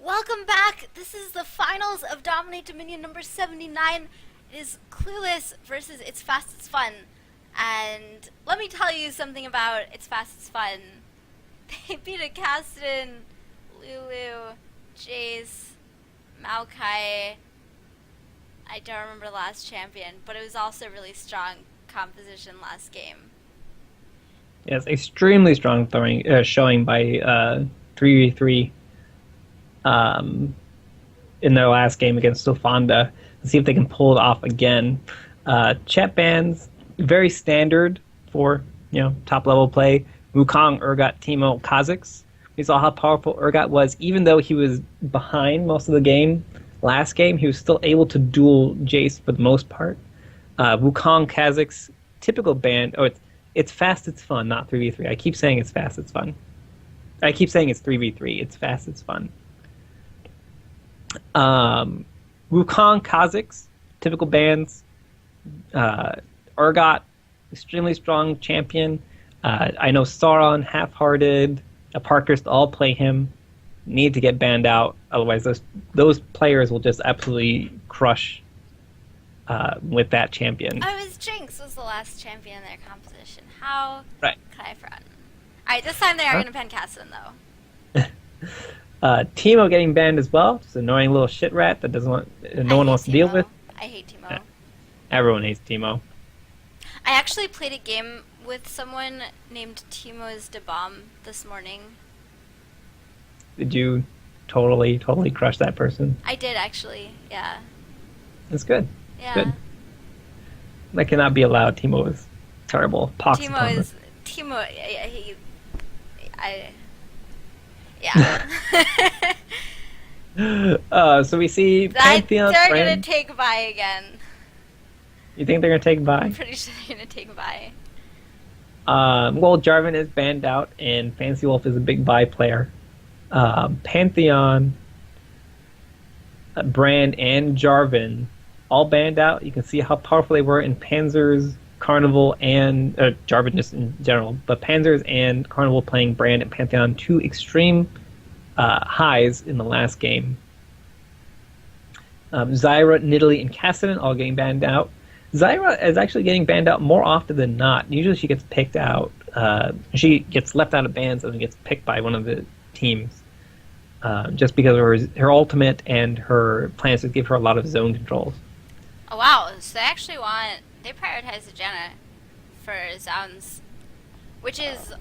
Welcome back! This is the finals of Dominate Dominion number 79. It is Clueless versus It's Fast It's Fun. And let me tell you something about It's Fast It's Fun. They beat a Kassadin, Lulu, Jace, Maokai. I don't remember the last champion, but it was also really strong composition last game. Yes, extremely strong showing by 3v3 in their last game against Sofanda. Let's see if they can pull it off again. Chat bans, very standard for top level play. Wukong, Urgot, Teemo, Kha'Zix. We saw how powerful Urgot was, even though he was behind most of the game. Last game, he was still able to duel Jace for the most part. Wukong, Kha'Zix, typical ban. Oh, it's fast, it's fun, not 3v3. I keep saying it's fast, it's fun. I keep saying it's 3v3. It's fast, it's fun. Wukong, Kha'Zix, typical bans. Urgot, extremely strong champion. I know Sauron, Half-Hearted, Parkhurst all play him. Need to get banned out, otherwise those players will just absolutely crush with that champion. Oh, it was Jinx was the last champion in their composition. How right. could I have forgotten? Alright, this time they are going to pen Kassadin, though. Teemo getting banned as well. Just an annoying little shit rat that doesn't want, no one wants to deal with. I hate Teemo. Yeah. Everyone hates Teemo. I actually played a game with someone named Teemo's de Bomb this morning. Did you totally crush that person? I did, actually, yeah. That's good. Yeah. Good. That cannot be allowed. Teemo is terrible. Teemo, yeah. So we see Pantheon. They're going to take Vi again. You think they're going to take Vi? I'm pretty sure they're going to take Vi. Well, Jarvan is banned out, and Fancy Wolf is a big Vi player. Pantheon, Brand, and Jarvan all banned out. You can see how powerful they were in Panzer's, Carnival, and Jarvan just in general. But Panzer's and Carnival playing Brand and Pantheon, two extreme highs in the last game. Zyra, Nidalee, and Kassadin all getting banned out. Zyra is actually getting banned out more often than not. Usually she gets picked out. She gets left out of bans and then gets picked by one of the teams. Just because of her ultimate and her plans to give her a lot of zone controls. Oh wow, so they prioritize Janna for Zounds, which is,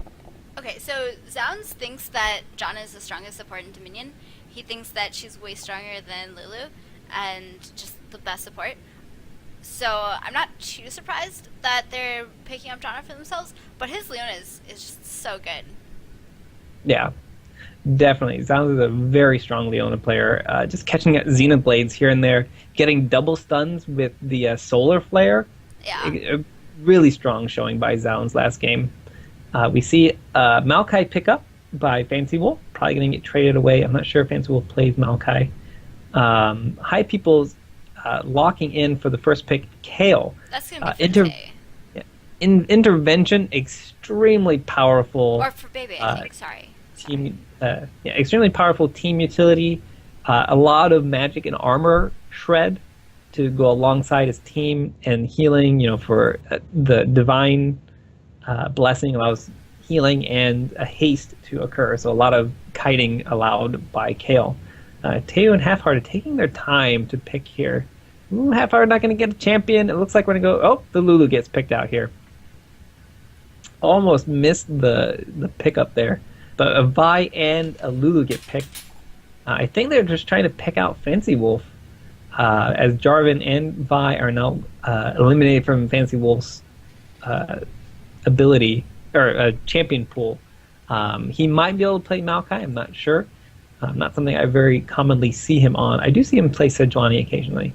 okay, so Zounds thinks that Janna is the strongest support in Dominion. He thinks that she's way stronger than Lulu and just the best support. So I'm not too surprised that they're picking up Janna for themselves, but his Leona is just so good. Yeah. Definitely. Zounds is a very strong Leona player. Just catching at Zenith Blades here and there, getting double stuns with the Solar Flare. Yeah. A really strong showing by Zounds last game. We see Maokai pick up by Fancy Wolf. Probably going to get traded away. I'm not sure if Fancy Wolf plays Maokai. High People's locking in for the first pick, Kayle. That's going to be for Intervention, extremely powerful. Or for Bebe, I think, sorry. Extremely powerful team utility. A lot of magic and armor shred to go alongside his team, and healing. For the divine blessing allows healing and a haste to occur. So a lot of kiting allowed by Kayle. Teemo and Half-Hearted taking their time to pick here. Ooh, Half-Hearted not going to get a champion. It looks like we're going to go. Oh, the Lulu gets picked out here. Almost missed the pickup there. But a Vi and a Lulu get picked. I think they're just trying to pick out Fancy Wolf, as Jarvan and Vi are now eliminated from Fancy Wolf's ability or champion pool. He might be able to play Maokai. I'm not sure. Not something I very commonly see him on. I do see him play Sejuani occasionally.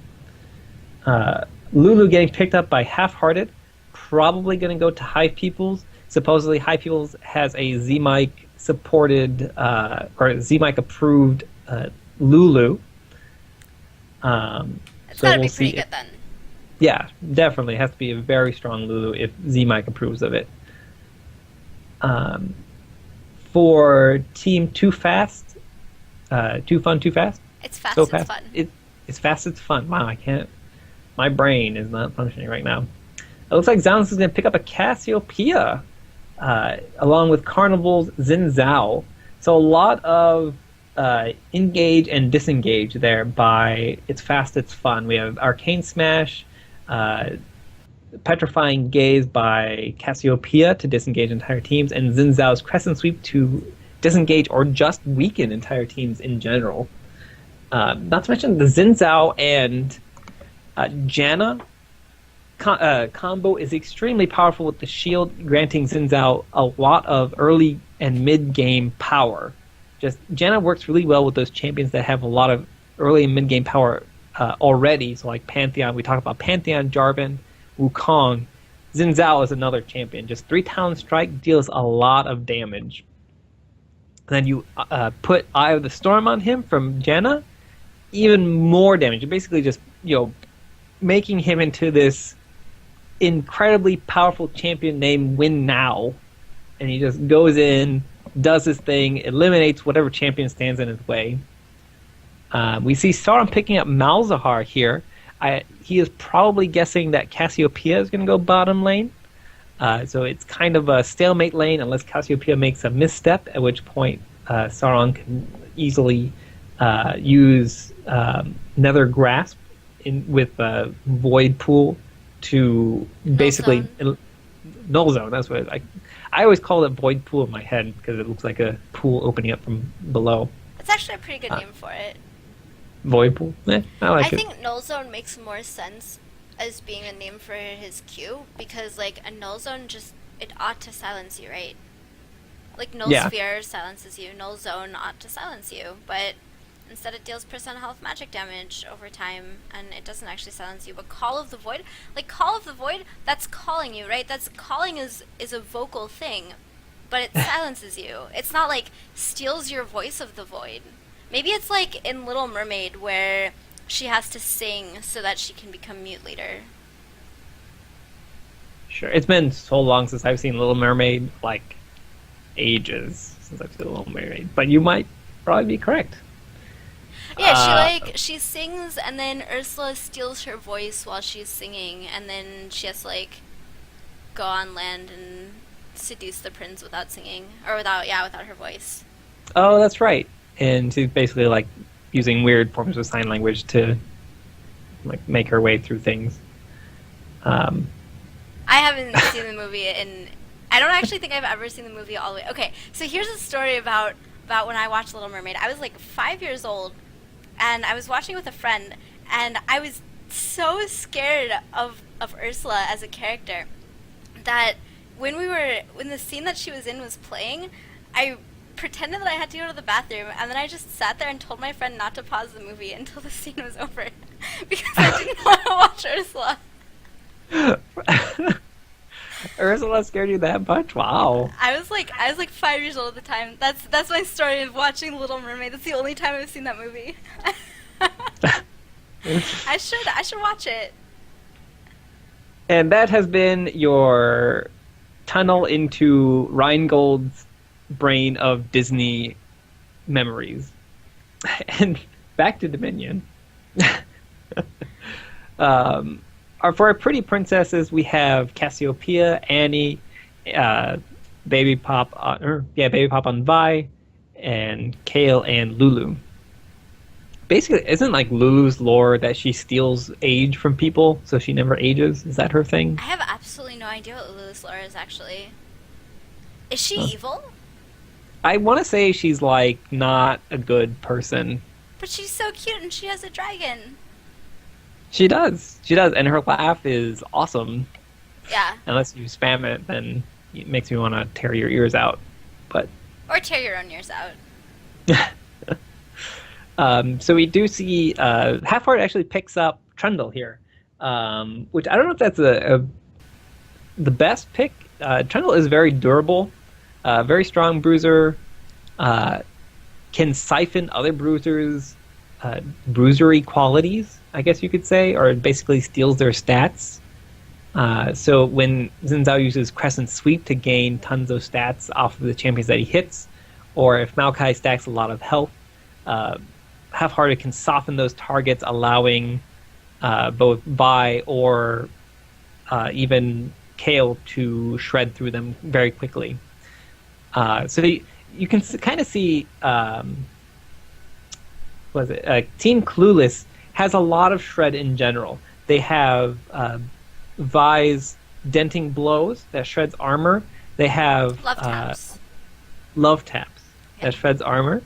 Lulu getting picked up by Half-Hearted. Probably going to go to High People's. Supposedly, High People's has a Z-Mic supported or Z-Mic approved Lulu. It's gotta be pretty good then. Yeah, definitely. It has to be a very strong Lulu if Z-Mic approves of it. For Team Too Fast, Too fun, too fast. It's fast. So It's fast. fun. It's fast. It's fun. Wow, I can't. My brain is not functioning right now. It looks like Zhao is going to pick up a Cassiopeia, along with Carnival's Zhao. So a lot of engage and disengage there by It's Fast, It's Fun. We have Arcane Smash, Petrifying Gaze by Cassiopeia to disengage entire teams, and Zhao's Crescent Sweep to disengage or just weaken entire teams in general. Not to mention the Zhao and Janna combo is extremely powerful with the shield, granting Zhao a lot of early and mid-game power. Just Janna works really well with those champions that have a lot of early and mid-game power already. So like Pantheon, we talk about Pantheon, Jarvan, Wukong. Zhao is another champion. Just 3 Talon Strike deals a lot of damage. Then you put Eye of the Storm on him from Janna, even more damage. You're basically just making him into this incredibly powerful champion named Win Now, and he just goes in, does his thing, eliminates whatever champion stands in his way. We see Sauron picking up Malzahar here. He is probably guessing that Cassiopeia is going to go bottom lane. So it's kind of a stalemate lane unless Cassiopeia makes a misstep, at which point Sauron can easily use Nether Grasp with Void Pool to basically Null Zone. That's what I always call it Void Pool in my head because it looks like a pool opening up from below. It's actually a pretty good name for it. Void Pool? I like it. I think Null Zone makes more sense as being a name for his Q, because like a Null Zone it ought to silence you, right? Like Null Sphere silences you, Null Zone ought to silence you, but instead it deals % health magic damage over time, and it doesn't actually silence you. But Call of the Void, that's calling you, right? That's calling is a vocal thing, but it silences you. It's not like steals your voice of the void. Maybe it's like in Little Mermaid where she has to sing so that she can become mute leader. Sure. It's been so long since I've seen Little Mermaid, like ages since I've seen Little Mermaid. But you might probably be correct. Yeah, she sings and then Ursula steals her voice while she's singing, and then she has to go on land and seduce the prince without singing, or without her voice. Oh, that's right. And she's basically using weird forms of sign language to make her way through things. I haven't seen the movie, and I don't actually think I've ever seen the movie all the way. Okay, so here's a story about when I watched Little Mermaid. I was 5 years old, and I was watching with a friend, and I was so scared of Ursula as a character that when the scene that she was in was playing, I pretended that I had to go to the bathroom, and then I just sat there and told my friend not to pause the movie until the scene was over because I didn't want to watch Ursula. Ursula scared you that much? Wow. I was 5 years old at the time. That's my story of watching Little Mermaid. That's the only time I've seen that movie. I should watch it. And that has been your tunnel into Rheingold's brain of Disney memories. And back to Dominion. For our pretty princesses, we have Cassiopeia, Annie, Baby Pop on Vi, and Kayle and Lulu. Basically, isn't Lulu's lore that she steals age from people, so she never ages? Is that her thing? I have absolutely no idea what Lulu's lore is, actually. Is she evil? I want to say she's not a good person. But she's so cute and she has a dragon. She does, and her laugh is awesome. Yeah. Unless you spam it, then it makes me want to tear your ears out. Or tear your own ears out. So we do see Half-Heart actually picks up Trundle here, which I don't know if that's the best pick. Trundle is very durable, very strong bruiser, can siphon other bruisers' bruisery qualities, I guess you could say, or basically steals their stats. So when Zhao uses Crescent Sweep to gain tons of stats off of the champions that he hits, or if Maokai stacks a lot of health, Half-Hearted can soften those targets, allowing both Vi or even Kayle to shred through them very quickly. So you can kind of see, Team Clueless has a lot of shred in general. They have Vi's denting blows that shreds armor. They have love taps that shreds armor.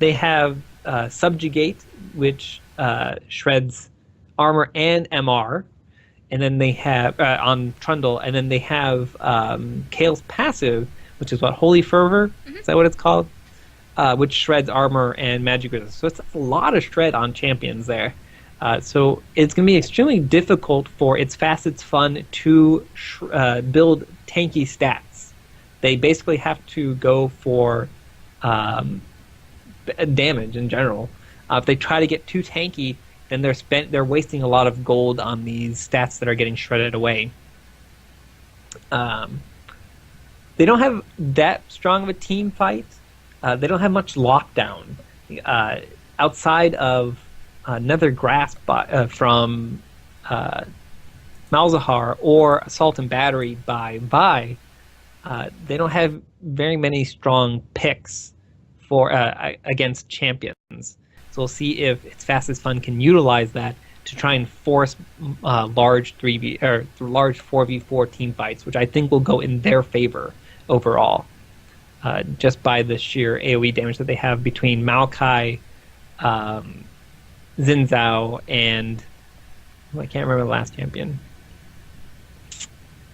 They have subjugate, which shreds armor and MR. And then they have on Trundle, and then they have Kayle's passive, which is what, Holy Fervor? Is that what it's called? Which shreds armor and magic resistance. So it's a lot of shred on champions there. So it's going to be extremely difficult for It's Fast, It's Fun to build tanky stats. They basically have to go for damage in general. If they try to get too tanky, then they're wasting a lot of gold on these stats that are getting shredded away. They don't have that strong of a team fight. They don't have much lockdown. Outside of another grasp from Malzahar or Assault and Battery by Vi, they don't have very many strong picks for against champions. So we'll see if It's Fast As Fun can utilize that to try and force large 4v4 team fights, which I think will go in their favor overall, just by the sheer AoE damage that they have between Maokai, Xin Zhao, and I can't remember the last champion,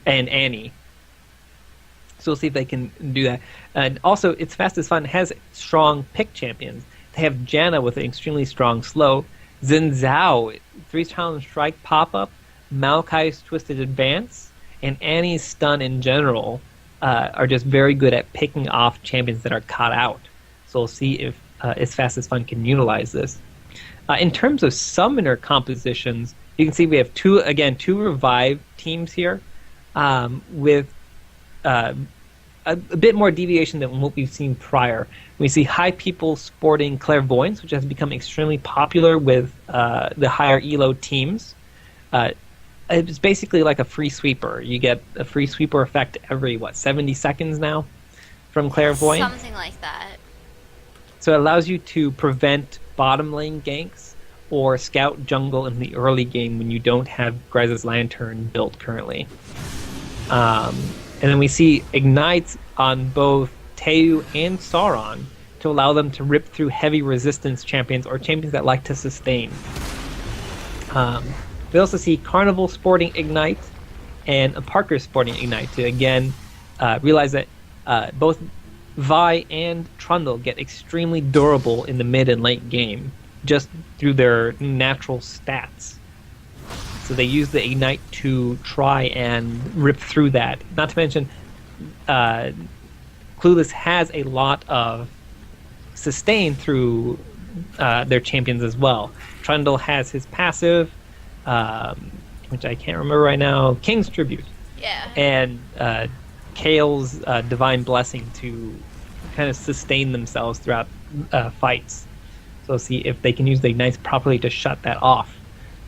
and Annie. So we'll see if they can do that. And also, It's Fast As Fun has strong pick champions. They have Janna with an extremely strong slow, Xin Zhao, 3-challenge strike pop-up, Maokai's Twisted Advance, and Annie's stun in general are just very good at picking off champions that are caught out. So we'll see if It's Fast As Fun can utilize this. In terms of summoner compositions, you can see we have two revive teams here, with a bit more deviation than what we've seen prior. We see High People sporting Clairvoyance, which has become extremely popular with the higher elo teams. It's basically like a free sweeper. You get a free sweeper effect every, 70 seconds now from Clairvoyance? Something like that. So it allows you to prevent bottom lane ganks or scout jungle in the early game when you don't have Grez's Lantern built currently. And then we see Ignites on both Teu and Sauron to allow them to rip through heavy resistance champions or champions that like to sustain. We also see Carnival sporting Ignite and a Parker sporting Ignite to again realize that both Vi and Trundle get extremely durable in the mid and late game just through their natural stats. So they use the Ignite to try and rip through that. Not to mention, Clueless has a lot of sustain through their champions as well. Trundle has his passive, which I can't remember right now, King's Tribute. Yeah. And Kayle's Divine Blessing to kind of sustain themselves throughout fights. So see if they can use the Ignites properly to shut that off.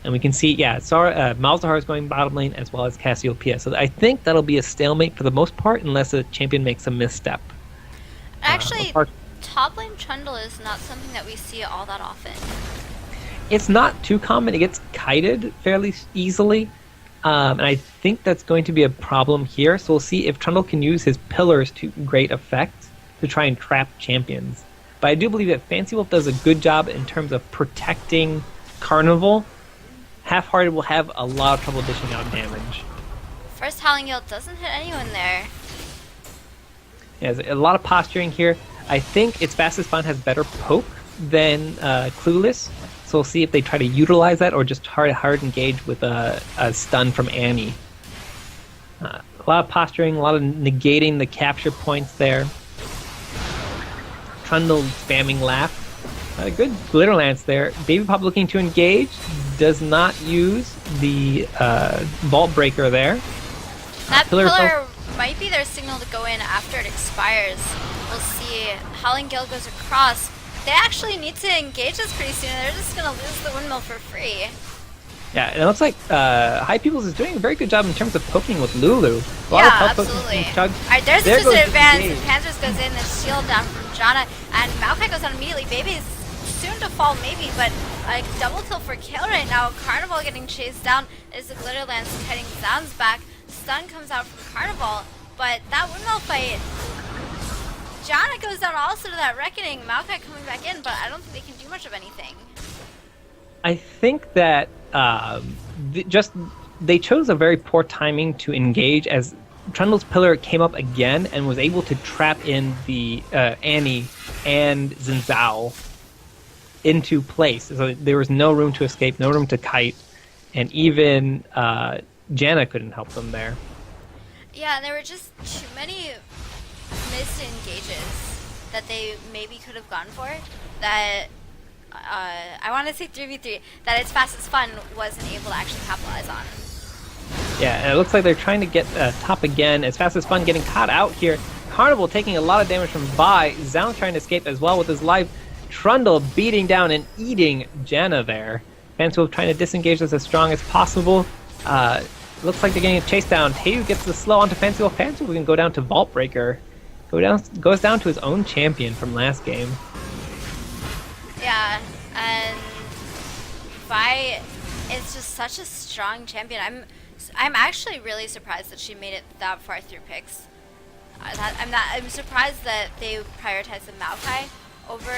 And we can see, Malzahar is going bottom lane as well as Cassiopeia. So I think that'll be a stalemate for the most part unless a champion makes a misstep. Actually, top lane Trundle is not something that we see all that often. It's not too common. It gets kited fairly easily. And I think that's going to be a problem here. So we'll see if Trundle can use his pillars to great effect to try and trap champions. But I do believe that Fancy Wolf does a good job in terms of protecting Carnival. Half-Hearted will have a lot of trouble dishing out damage. First Howling Gale doesn't hit anyone there. Yeah, there's a lot of posturing here. I think It's Fast As Fun has better poke than Clueless. So we'll see if they try to utilize that or just hard engage with a stun from Annie. A lot of posturing, a lot of negating the capture points there. Trundle spamming Laugh. A good Glitter Lance there. Baby Pop looking to engage. Does not use the Vault Breaker there. That pillar might be their signal to go in after it expires. We'll see. Howling Gale goes across. They actually need to engage us pretty soon. They're just gonna lose the windmill for free. Yeah, and it looks like High Peoples is doing a very good job in terms of poking with Lulu. Absolutely. Alright, there's a twisted advance. Panthers goes in, the shield down from Janna, and Maokai goes down immediately. Baby is soon to fall maybe, but a double kill for Kayle right now. Carnival getting chased down. There's the Glitter Lance heading Sounds back. Stun comes out from Carnival, but that windmill fight, Janna goes down also to that Reckoning. Maokai coming back in, but I don't think they can do much of anything. I think that they chose a very poor timing to engage as Trundle's pillar came up again and was able to trap in the Annie and Zhao into place. So there was no room to escape, no room to kite, and even Janna couldn't help them there. Yeah, and there were just too many missed engages that they maybe could have gone for that I want to say 3v3 that It's Fast It's Fun wasn't able to actually capitalize on. Yeah, and it looks like they're trying to get top again. It's Fast As Fun getting caught out here. Carnival taking a lot of damage from Vi. Zhao trying to escape as well with his life. Trundle beating down and eating Janna there. Fanswolf trying to disengage this as strong as possible. Looks like they're getting a chase down. Tayu gets the slow onto Fanswolf. Fanswolf can go down to Vault Breaker. Goes down to his own champion from last game. Yeah, and Vi is just such a strong champion. I'm actually really surprised that she made it that far through picks. I'm surprised that they prioritized the Maokai over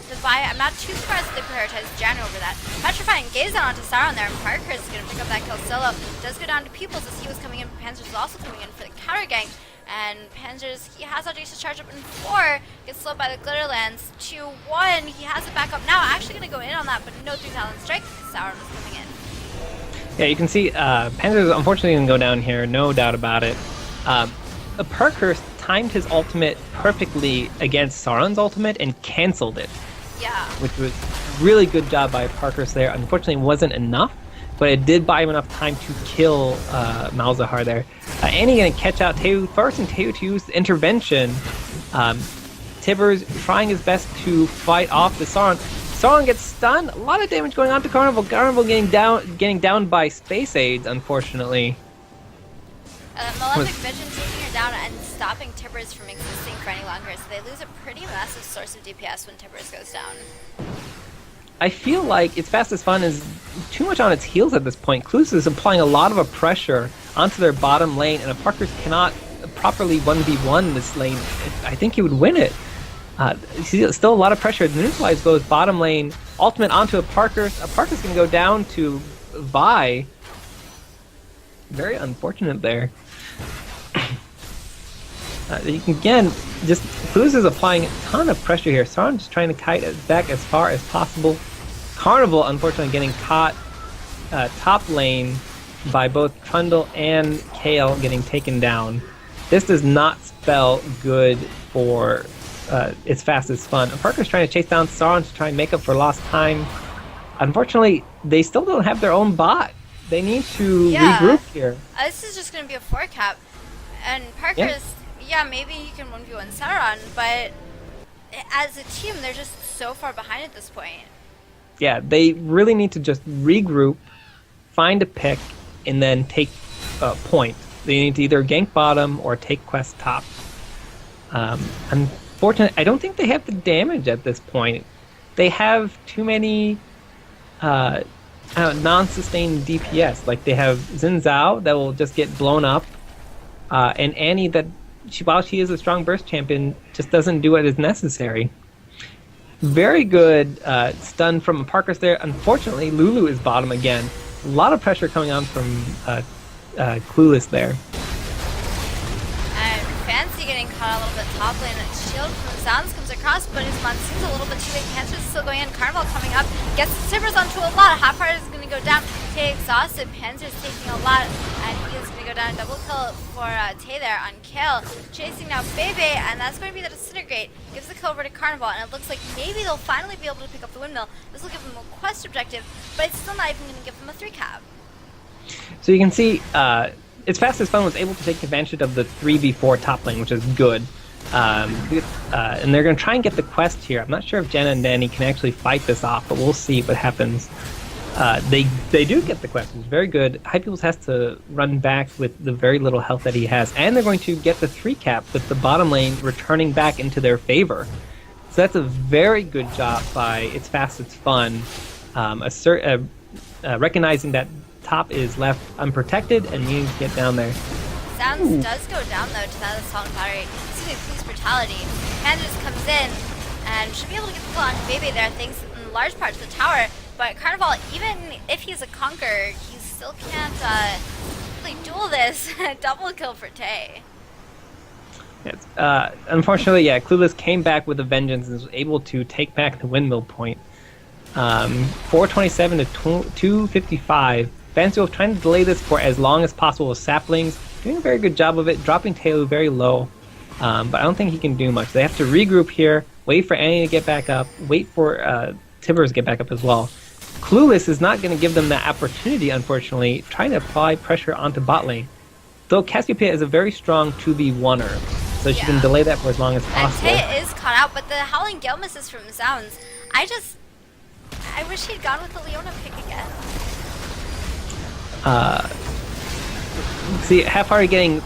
the Vi. I'm not too surprised that they prioritized Janna over that. Petrifying gaze down onto Sauron there, and Parker is going to pick up that kill solo. Does go down to Peoples as he was coming in, but Panzers was also coming in for the counter gank. And Panzers, he has Audacity to charge up in 4, gets slowed by the Glitter Lance. 2-1, he has it back up now. Actually going to go in on that, but no 3,000 strike because Sauron was coming in. Yeah, you can see Panzers unfortunately going to go down here, no doubt about it. Parkhurst timed his ultimate perfectly against Sauron's ultimate and canceled it. Yeah. Which was really good job by Parkhurst there. Unfortunately, it wasn't enough, but it did buy him enough time to kill Malzahar there. Annie going to catch out Tayu first, and Tayu to use intervention. Tibbers trying his best to fight off the Sauron. Sauron gets stunned. A lot of damage going on to Carnival. Carnival getting down by Space Aids, unfortunately. Malefic Vision taking her down and stopping Tibbers from existing for any longer, so they lose a pretty massive source of DPS when Tibbers goes down. I feel like It's Fast As Fun is too much on its heels at this point. Clueless is applying a lot of a pressure onto their bottom lane, and if Parkers cannot properly 1v1 this lane, I think he would win it. Still a lot of pressure. The Neutralize goes bottom lane, ultimate onto a Parkers. A Parkers going to go down to Vi. Very unfortunate there. Again, just Clueless is applying a ton of pressure here. Sauron just trying to kite it back as far as possible. Carnival, unfortunately, getting caught top lane by both Trundle and Kayle getting taken down. This does not spell good for It's Fast As Fun. And Parker's trying to chase down Sauron to try and make up for lost time. Unfortunately, they still don't have their own bot. They need to regroup here. This is just going to be a 4 cap. And Parker's, maybe he can 1v1 Sauron, but as a team, they're just so far behind at this point. Yeah, they really need to just regroup, find a pick, and then take point. They need to either gank bottom or take quest top. Unfortunately, I don't think they have the damage at this point. They have too many non-sustained DPS. Like, they have Zhao that will just get blown up, and Annie that, while she is a strong burst champion, just doesn't do what is necessary. Very good stun from Parkers there. Unfortunately, Lulu is bottom again. A lot of pressure coming on from Clueless there. Fancy getting caught a little bit top lane. Shield from Sounds comes across, but his Monsoon's a little bit too late. Panzer's still going in. Carnival coming up. Gets the Tibbers onto a lot. Half-Hearted is going to go down. Tay exhausted. Panzer's taking a lot, and he is going to go down. Double kill for Tay there on Kayle. Chasing now Bebe, and that's going to be the Disintegrate. Gives the kill over to Carnival, and it looks like maybe they'll finally be able to pick up the windmill. This will give them a quest objective, but it's still not even going to give them a 3 cap. So you can see It's Fast As Fun was able to take advantage of the 3v4 top lane, which is good. And they're going to try and get the quest here. I'm not sure if Janna and Danny can actually fight this off, but we'll see what happens. They do get the quest. It's very good. Hypebeast has to run back with the very little health that he has, and they're going to get the 3-cap with the bottom lane returning back into their favor. So that's a very good job by It's Fast, It's Fun, recognizing that top is left unprotected and needing to get down there. Sounds does go down though to that assault battery. Excuse me, police brutality. Pantheon comes in and should be able to get the kill on Bebe there, thanks in large part to the tower. But Carnival, even if he's a conqueror, he still can't really duel this. Double kill for Tay. Yes. Unfortunately, yeah, Clueless came back with a vengeance and was able to take back the windmill point. 427 to 255. Fancy trying to delay this for as long as possible with saplings. Doing a very good job of it, dropping Taylor very low. But I don't think he can do much. They have to regroup here, wait for Annie to get back up, wait for Tibbers to get back up as well. Clueless is not going to give them that opportunity, unfortunately, trying to apply pressure onto bot lane. Though Cassiopeia is a very strong 2v1er, so she can delay that for as long as possible. And Tay is caught out, but the Howling Gale misses from Zounds. I wish he'd gone with the Leona pick again. See, Half-Hearted getting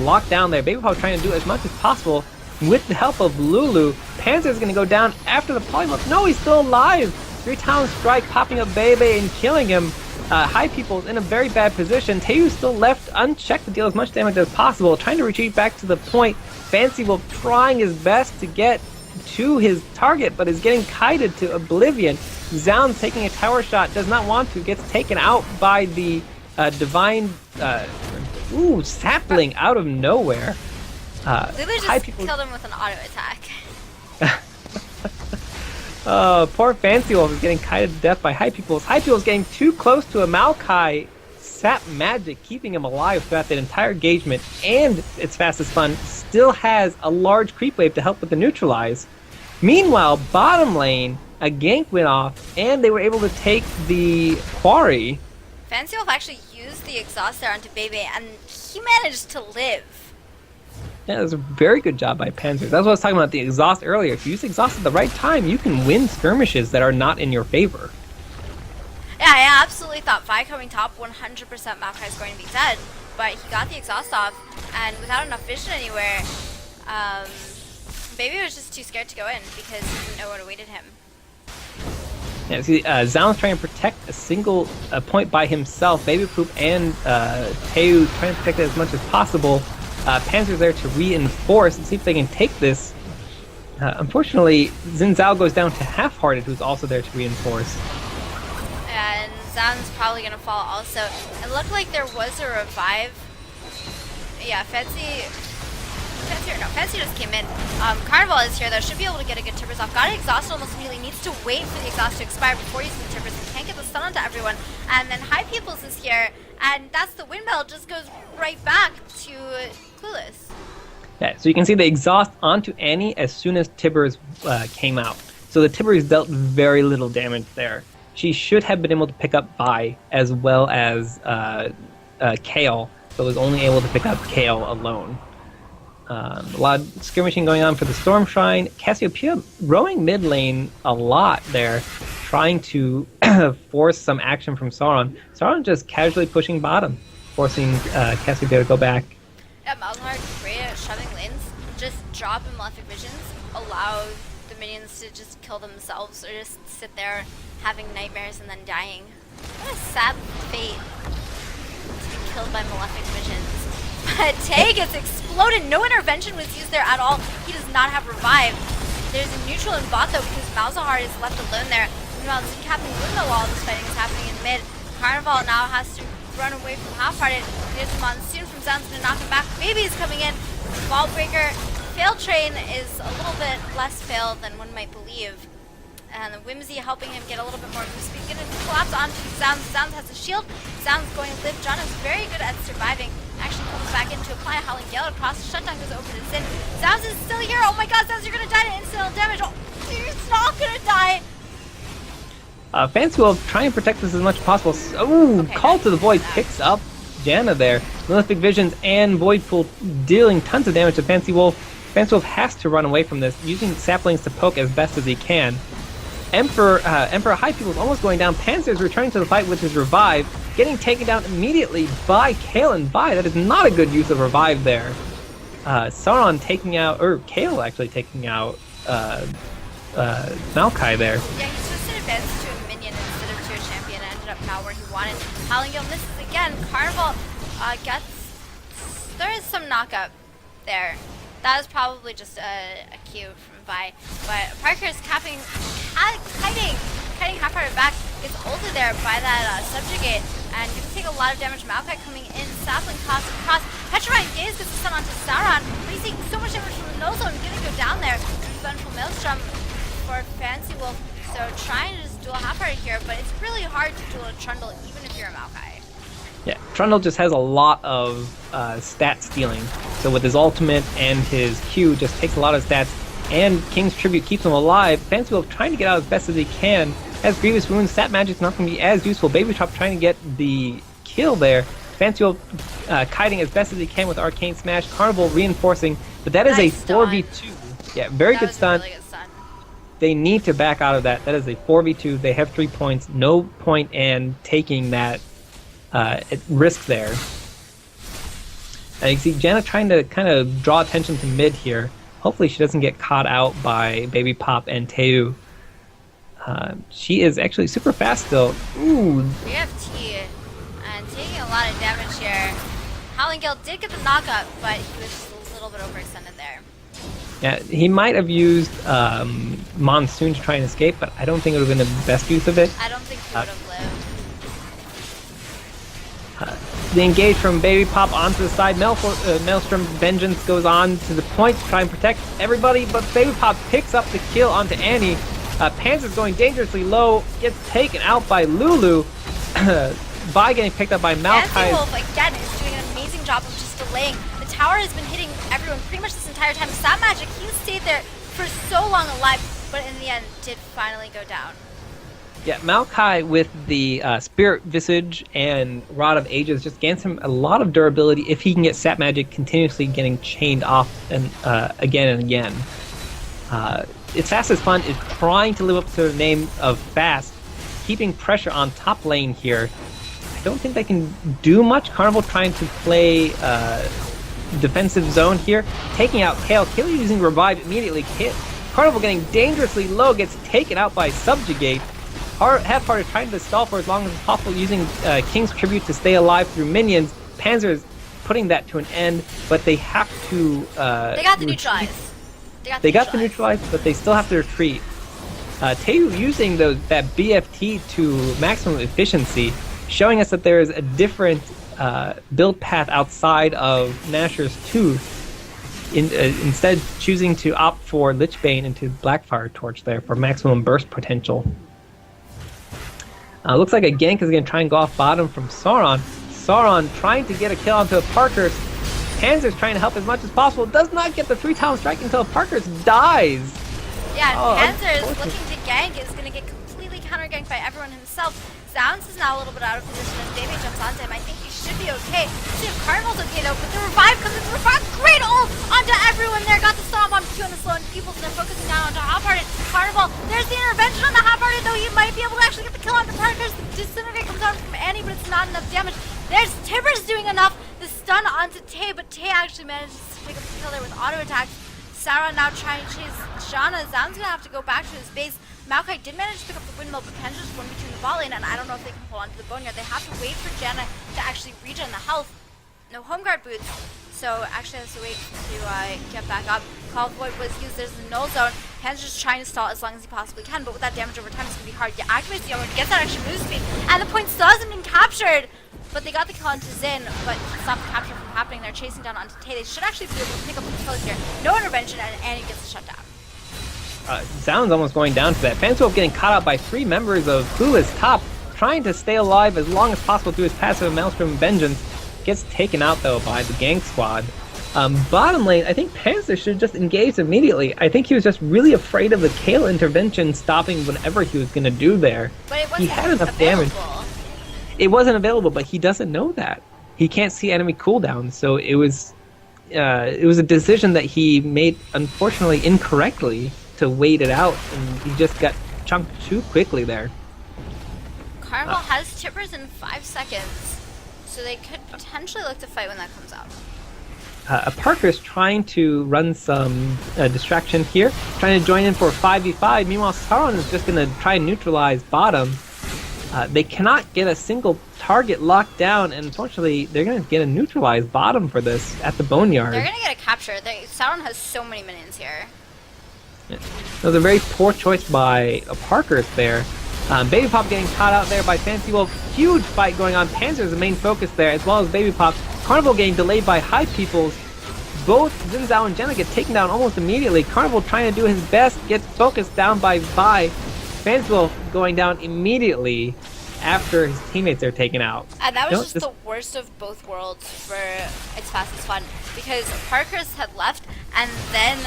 locked down there. Baby Paw trying to do as much as possible. With the help of Lulu, Panzer is going to go down after the polymorph. No, he's still alive! 3-talent strike popping up Bebe and killing him. High People's in a very bad position. Tayu's still left unchecked to deal as much damage as possible, trying to retreat back to the point. Fancy Wolf trying his best to get to his target, but is getting kited to oblivion. Zounds taking a tower shot, does not want to, gets taken out by the divine sapling out of nowhere. Lulu just killed him with an auto attack. Poor Fancy Wolf is getting kited to death by High People's. High People's getting too close to a Maokai sap magic, keeping him alive throughout that entire engagement, and It's Fast As Fun still has a large creep wave to help with the neutralize. Meanwhile, bottom lane, a gank went off, and they were able to take the quarry. Fancy Wolf actually used the exhaust there onto Bebe, and he managed to live. Yeah, it was a very good job by Panzer. That's what I was talking about, the exhaust earlier. If you use exhaust at the right time, you can win skirmishes that are not in your favor. Yeah, I absolutely thought Vi coming top 100% Maokai is going to be dead, but he got the exhaust off, and without enough vision anywhere, Baby was just too scared to go in because he didn't know what awaited him. Yeah, see, Zal's trying to protect a single point by himself. Baby Poop and Teu trying to protect it as much as possible. Panzer's there to reinforce and see if they can take this. Unfortunately, Xin Zhao goes down to Half-Hearted, who's also there to reinforce. And Zan's probably going to fall also. It looked like there was a revive. Yeah, Fancy just came in. Carnival is here though, should be able to get a good Tibbers off. Got it exhausted almost immediately, needs to wait for the exhaust to expire before using the Tibbers. Can't get the stun onto everyone. And then High Peoples is here, and that's the windmill, just goes right back to Clueless. Yeah, so you can see the exhaust onto Annie as soon as Tibbers came out. So the Tibbers dealt very little damage there. She should have been able to pick up Vi as well as Kayle, but was only able to pick up Kayle alone. A lot of skirmishing going on for the Storm Shrine. Cassiopeia rowing mid lane a lot there, trying to force some action from Sauron. Sauron just casually pushing bottom, forcing Cassiopeia to go back. Yeah, Malzahar great at shoving lanes. Just drop in Malefic Visions, allow the minions to just kill themselves or just sit there having nightmares and then dying. What a sad fate to be killed by Malefic Visions. But Tay gets exploded. No intervention was used there at all. He does not have revive. There's a neutral in bot though because Malzahar is left alone there. Meanwhile, Xin capping windmill while this fighting is happening in mid. Carnival now has to run away from Half-Hearted. There's a monsoon from Zan's to knock him back. Baby's coming in. Ball breaker. Fail train is a little bit less fail than one might believe. And the Whimsy helping him get a little bit more boost speed. Gonna collapse onto Zounds. Zounds has a shield. Zounds going to live. John is very good at surviving. Actually comes back in to apply a Howling Gale across. Shutdown goes over to Xin. Zounds is still here. Oh my god, Zounds, you're gonna die to incidental damage. Oh, he's not gonna die. Fancy will try and protect this as much as possible. Oh, okay, Call to the Void picks up Janna there. Malefic Visions and Void Pool dealing tons of damage to Fancy Wolf. Fancy Wolf has to run away from this, using saplings to poke as best as he can. Emperor High People is almost going down. Panzer is returning to the fight with his revive, getting taken down immediately by Kayle and Vi. That is not a good use of revive there. Sauron taking out, or Kayle actually taking out Maokai there. Yeah, he switched an advance to a minion instead of to a champion and ended up now where he wanted. Howlingale misses again. Carnival there is some knockup there. That was probably just a cue from Vi. But Parker is kiting half-hearted back, gets ulted there by that subjugate, and gonna take a lot of damage. Maokai coming in, sapling toss across. Petrifying Gaze gets the stun onto Sauron, but he's taking so much damage from the no zone, gonna go down there. Vengeful Maelstrom for Fancy Wolf, so trying to just duel half-hearted here, but it's really hard to duel a Trundle even if you're a Maokai. Yeah, Trundle just has a lot of stat stealing. So with his ultimate and his Q, just takes a lot of stats, and King's Tribute keeps him alive. Fancy Wolf trying to get out as best as he can. Has Grievous Wounds, Stat Magic's not going to be as useful. Baby Chop trying to get the kill there. Fancy Wolf kiting as best as he can with Arcane Smash. Carnival reinforcing, but that is nice a 4v2. Yeah, very good stun. Really good stun. They need to back out of that. That is a 4v2. They have 3 points. No point in taking that risk there. And you see Janna trying to kind of draw attention to mid here. Hopefully she doesn't get caught out by Baby Pop and Teu. She is actually super fast still. Ooh. We have T, and taking a lot of damage here. Howlingale did get the knockup, but he was just a little bit overextended there. Yeah, he might have used Monsoon to try and escape, but I don't think it would have been the best use of it. I don't think he would have lived. The engage from Baby Pop onto the side. Maelstrom Vengeance goes on to the point to try and protect everybody, but Baby Pop picks up the kill onto Annie. Panzer's going dangerously low, gets taken out by Lulu. Vi getting picked up by Maokai. Fancy Wolf, again, is doing an amazing job of just delaying. The tower has been hitting everyone pretty much this entire time. Stat Magic, he stayed there for so long alive, but in the end did finally go down. Yeah, Maokai with the Spirit Visage and Rod of Ages just gains him a lot of durability if he can get Stat Magic continuously getting chained off and again and again. Its fastest fun is trying to live up to the name of fast, keeping pressure on top lane here. I don't think they can do much. Carnival trying to play defensive zone here, taking out Kayle. Kayle using Revive immediately. Carnival getting dangerously low, gets taken out by Subjugate. Half-Hearted trying to stall for as long as possible, using King's Tribute to stay alive through minions. Panzer is putting that to an end, but they have to they got the neutralize. They got the neutralize, but they still have to retreat. Teu using that BFT to maximum efficiency, showing us that there is a different build path outside of Nashor's Tooth. Instead, choosing to opt for Lichbane into Blackfire Torch there for maximum burst potential. Looks like a gank is going to try and go off bottom from Sauron. Sauron trying to get a kill onto a Parker. Panzer's trying to help as much as possible. Does not get the 3-time strike until Parker dies. Yeah, Panzer is looking to gank. Is going to get completely counter-ganked by everyone himself. Zounds is now a little bit out of position as Baby jumps onto him. I think he should be okay. Let's see if Carnival's okay though, but the revive comes in. The revive, great ult onto everyone there. Got the stop on 2 on the slow and people, so they're focusing down onto Half-Hearted. Carnival, there's the intervention on the Half-Hearted though. He might be able to actually get the kill onto Parker's. The Disintegrate comes out from Annie, but it's not enough damage. There's Tibbers doing enough. The stun onto Tay, but Tay actually manages to pick up the kill there with auto attacks. Sarah now trying to chase Janna. Zound's gonna have to go back to his base. Maokai did manage to pick up the windmill, but Pan's just one between the bot lane, and I don't know if they can hold on to the boneyard. They have to wait for Janna to actually regen the health. No home guard boots, so actually has to wait to get back up. Call Void was used. There's the null zone. Pan's just trying to stall as long as he possibly can, but with that damage over time, it's gonna be hard. You activate the armor, gets that extra move speed, and the point still hasn't been captured. But they got the kill onto Xin, but stopped the capture from happening. They're chasing down onto Tay. They should actually be able to pick up the kills here. No intervention, and Annie gets the shutdown. Sounds almost going down to that. Fanswolf getting caught out by 3 members of Clueless top, trying to stay alive as long as possible through his passive Maelstrom Vengeance. Gets taken out though by the gank squad. Bottom lane, I think Panzer should just engage immediately. I think he was just really afraid of the Kayle intervention stopping whatever he was going to do there. But it wasn't he had enough available. damage. It wasn't available, but he doesn't know that. he can't see enemy cooldowns. So it was a decision that he made, unfortunately, incorrectly to wait it out, and he just got chunked too quickly there. Carnival has tippers in 5 seconds, so they could potentially look to fight when that comes out. Parker's trying to run some distraction here, trying to join in for a 5v5. Meanwhile, Sauron is just going to try and neutralize bottom. They cannot get a single target locked down, and unfortunately, they're going to get a neutralized bottom for this at the Boneyard. They're going to get a capture. Sauron has so many minions here. Yeah. It was a very poor choice by Parker's there. Baby Pop getting caught out there by Fancy Wolf. Huge fight going on. Panzer is the main focus there, as well as Baby Pop. Carnival getting delayed by High Peoples. Both Xin Zhao and Janna get taken down almost immediately. Carnival trying to do his best, gets focused down by Vi. Fancy Wolf going down immediately after his teammates are taken out. And that was just the worst of both worlds for It's Fast It's Fun, because Parker's had left and then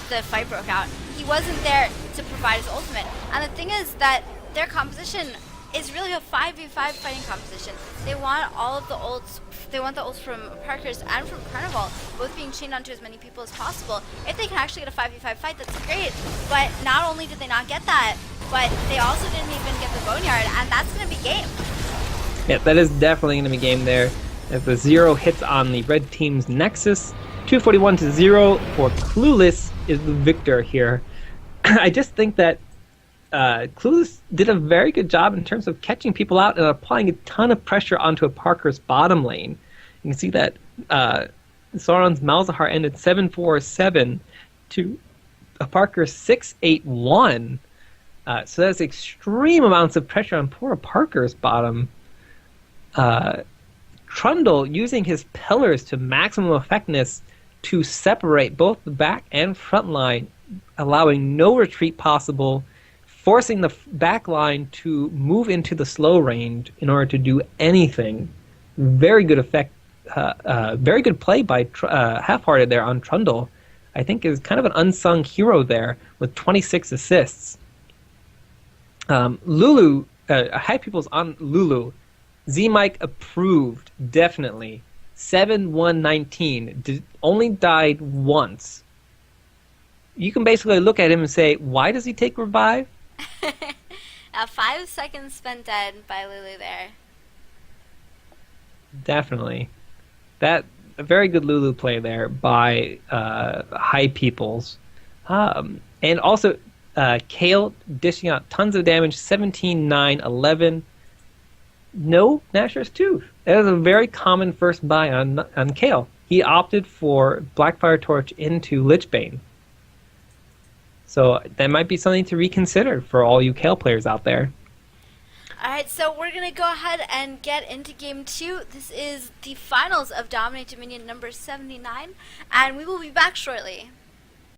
the fight broke out. He wasn't there to provide his ultimate. And the thing is that their composition is really a 5v5 fighting composition. They want all of the ults. They want the ults from Parker's and from Carnival, both being chained onto as many people as possible. If they can actually get a 5v5 fight, that's great. But not only did they not get that, but they also didn't even get the Boneyard, and that's going to be game. Yeah, that is definitely going to be game there. As the 0 hits on the red team's Nexus, 241-0 for Clueless is the victor here. I just think that Clueless did a very good job in terms of catching people out and applying a ton of pressure onto a Parker's bottom lane. You can see that Sauron's Malzahar ended 7-4-7 to a Parker's 6-8-1. So that's extreme amounts of pressure on poor Parker's bottom. Trundle using his pillars to maximum effectiveness to separate both the back and front line, allowing no retreat possible, forcing the back line to move into the slow range in order to do anything. Very good effect, very good play by Half-Hearted there on Trundle. I think is kind of an unsung hero there with 26 assists. Lulu, High People's on Lulu. Z-Mike approved, definitely. 7-1-19, only died once. You can basically look at him and say, why does he take revive? 5 seconds spent dead by Lulu there. Definitely. A very good Lulu play there by High Peoples. And also, Kayle dishing out tons of damage, 17-9-11. No Nashor's Tooth. That is a very common first buy on Kayle. He opted for Blackfire Torch into Lichbane. So that might be something to reconsider for all you Kayle players out there. Alright, so we're going to go ahead and get into Game 2. This is the finals of Dominate Dominion number 79, and we will be back shortly.